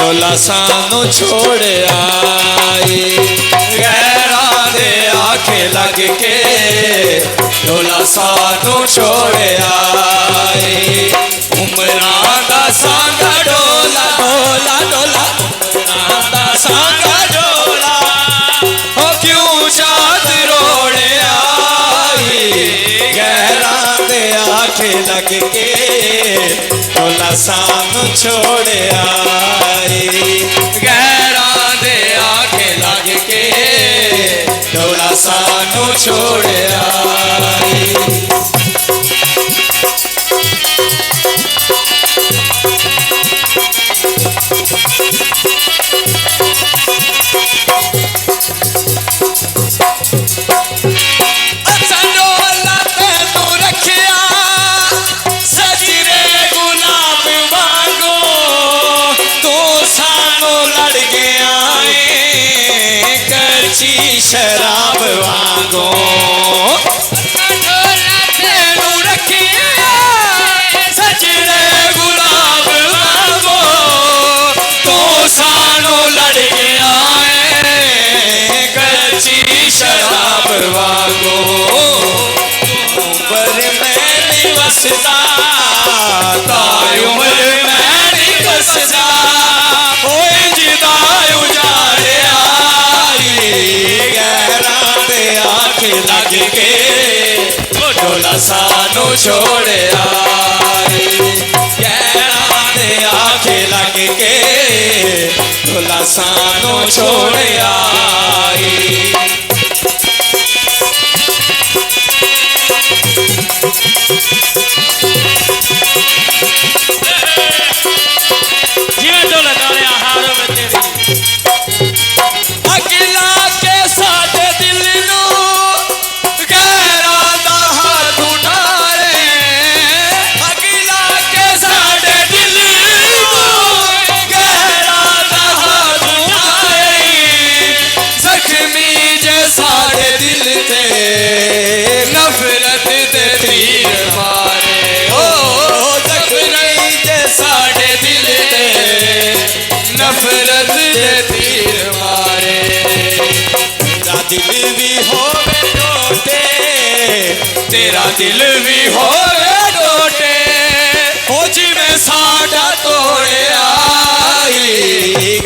डोला सानू छोड़ आई। गैरां दे आखे लग के डोला सानू छोड़ आई। उमरां दा सांगा डोला डोला डोला उमरां दा सांगा डोला ओ क्यों चाँद रोड़ आई। गैरां दे आखे लग के डोला सानू छोड़ आई। गैरां दे आखे लग के डोला सानू छोड़ आई। शराब वांगो डोला तेनू रखिया सजने गुलाब वांगो तू सानू लड़ गया कच्ची शराब वांगो। उम्र में नहीं वसदा ताई उम्र में नहीं कसदा होए जिदा उजाड़े आखे लग के डोला सानू छोड़ आई। गैरां दे आखे लग के डोला सानू छोड़ आई। जिवें डोला डाले हारों में तेरी अगला के साथ दिल नू गैरां दा हाथ उठाए। अगला के साथ दिल नू गैरां दा हाथ उठाए। जख्मी जे साढ़े दिल ते नफरत दे तीर मारे। ओ जख्मी जे साढ़े दिल ते नफरत दे तीर मारे। तेरा दिल भी होवे टोटे तेरा दिल भी होवे टोटे हो जिवें साडा तोड़े आई।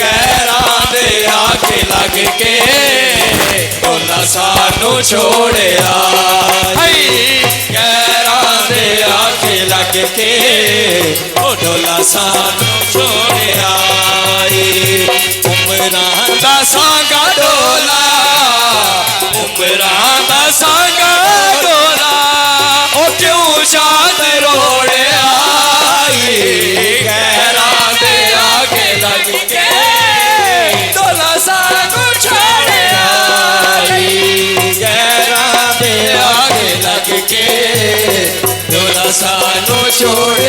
गैरां दे आखे लग के डोला सानू छोड़ आई। गैरां दे आखे लग के डोला सानू छोड़ आई। उमरां दा सांगा डोला उमरां दा सांगा डोला ओ क्यों चाँद रोड़ आई। गैरां दे आगे लग के डोला सानू छोड़ आई। गैरां दे आगे लग के डोला सानू छोड़